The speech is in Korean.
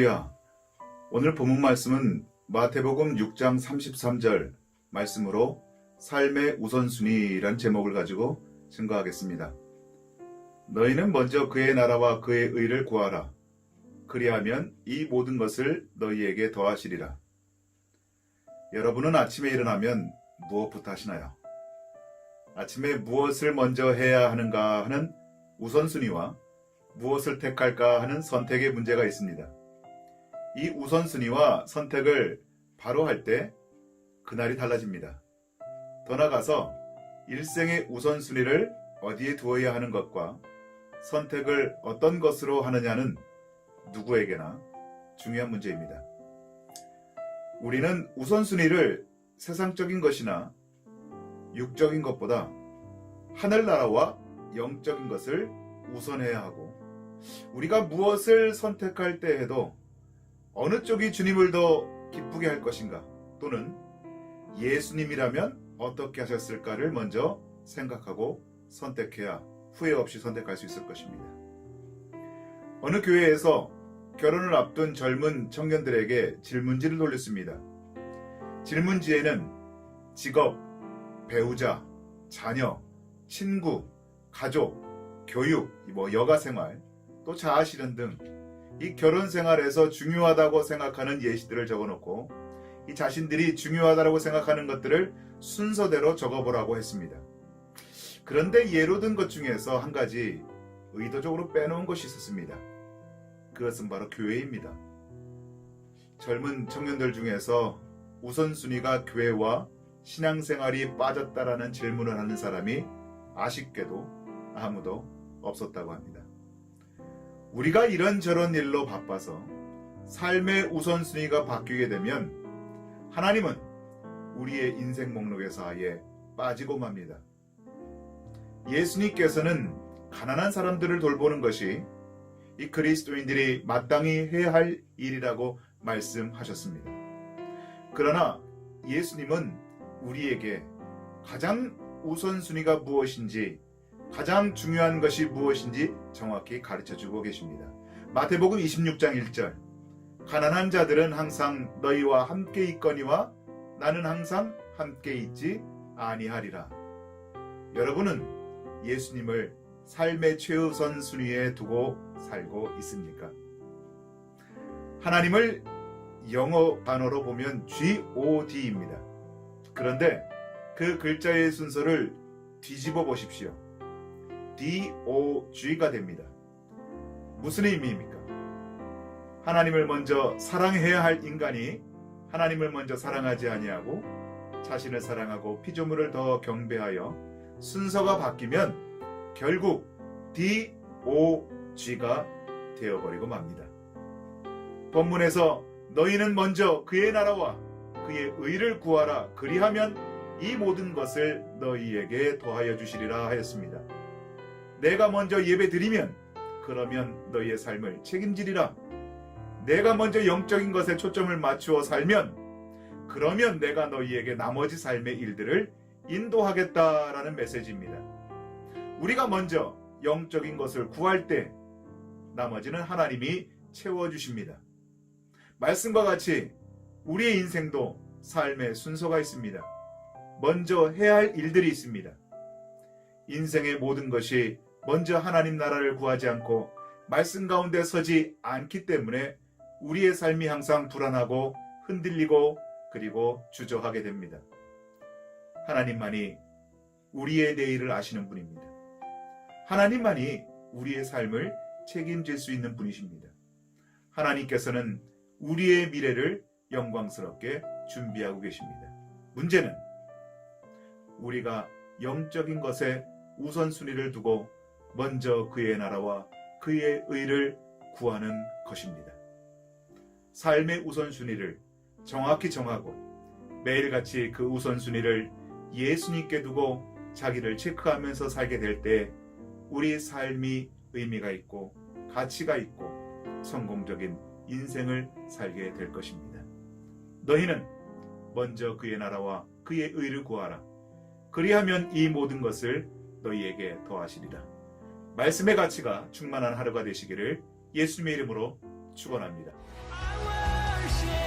할렐루야. 오늘 본문 말씀은 마태복음 6장 33절 말씀으로 삶의 우선순위란 제목을 가지고 증거하겠습니다. 너희는 먼저 그의 나라와 그의 의를 구하라. 그리하면 이 모든 것을 너희에게 더하시리라. 여러분은 아침에 일어나면 무엇부터 하시나요? 아침에 무엇을 먼저 해야 하는가 하는 우선순위와 무엇을 택할까 하는 선택의 문제가 있습니다. 이 우선순위와 선택을 바로 할 때 그날이 달라집니다. 더 나아가서 일생의 우선순위를 어디에 두어야 하는 것과 선택을 어떤 것으로 하느냐는 누구에게나 중요한 문제입니다. 우리는 우선순위를 세상적인 것이나 육적인 것보다 하늘나라와 영적인 것을 우선해야 하고, 우리가 무엇을 선택할 때에도 어느 쪽이 주님을 더 기쁘게 할 것인가, 또는 예수님이라면 어떻게 하셨을까를 먼저 생각하고 선택해야 후회 없이 선택할 수 있을 것입니다. 어느 교회에서 결혼을 앞둔 젊은 청년들에게 질문지를 돌렸습니다. 질문지에는 직업, 배우자, 자녀, 친구, 가족, 교육, 여가생활, 또 자아실현 등 이 결혼 생활에서 중요하다고 생각하는 예시들을 적어놓고 이 자신들이 중요하다고 생각하는 것들을 순서대로 적어보라고 했습니다. 그런데 예로 든 것 중에서 한 가지 의도적으로 빼놓은 것이 있었습니다. 그것은 바로 교회입니다. 젊은 청년들 중에서 우선순위가 교회와 신앙생활이 빠졌다라는 질문을 하는 사람이 아쉽게도 아무도 없었다고 합니다. 우리가 이런저런 일로 바빠서 삶의 우선순위가 바뀌게 되면 하나님은 우리의 인생 목록에서 아예 빠지고 맙니다. 예수님께서는 가난한 사람들을 돌보는 것이 이 그리스도인들이 마땅히 해야 할 일이라고 말씀하셨습니다. 그러나 예수님은 우리에게 가장 우선순위가 무엇인지, 가장 중요한 것이 무엇인지 정확히 가르쳐주고 계십니다. 마태복음 26장 1절, 가난한 자들은 항상 너희와 함께 있거니와 나는 항상 함께 있지 아니하리라. 여러분은 예수님을 삶의 최우선 순위에 두고 살고 있습니까? 하나님을 영어 단어로 보면 God입니다. 그런데 그 글자의 순서를 뒤집어 보십시오. DOG가 됩니다. 무슨 의미입니까? 하나님을 먼저 사랑해야 할 인간이 하나님을 먼저 사랑하지 아니하고 자신을 사랑하고 피조물을 더 경배하여 순서가 바뀌면 결국 DOG가 되어버리고 맙니다. 본문에서 너희는 먼저 그의 나라와 그의 의를 구하라. 그리하면 이 모든 것을 너희에게 더하여 주시리라 하였습니다. 내가 먼저 예배 드리면 그러면 너희의 삶을 책임지리라. 내가 먼저 영적인 것에 초점을 맞추어 살면 그러면 내가 너희에게 나머지 삶의 일들을 인도하겠다라는 메시지입니다. 우리가 먼저 영적인 것을 구할 때 나머지는 하나님이 채워주십니다. 말씀과 같이 우리의 인생도 삶의 순서가 있습니다. 먼저 해야 할 일들이 있습니다. 인생의 모든 것이 먼저 하나님 나라를 구하지 않고 말씀 가운데 서지 않기 때문에 우리의 삶이 항상 불안하고 흔들리고 그리고 주저하게 됩니다. 하나님만이 우리의 내일을 아시는 분입니다. 하나님만이 우리의 삶을 책임질 수 있는 분이십니다. 하나님께서는 우리의 미래를 영광스럽게 준비하고 계십니다. 문제는 우리가 영적인 것에 우선순위를 두고 먼저 그의 나라와 그의 의를 구하는 것입니다. 삶의 우선순위를 정확히 정하고 매일같이 그 우선순위를 예수님께 두고 자기를 체크하면서 살게 될 때 우리 삶이 의미가 있고 가치가 있고 성공적인 인생을 살게 될 것입니다. 너희는 먼저 그의 나라와 그의 의를 구하라. 그리하면 이 모든 것을 너희에게 더하시리라. 말씀의 가치가 충만한 하루가 되시기를 예수님의 이름으로 축원합니다. worship.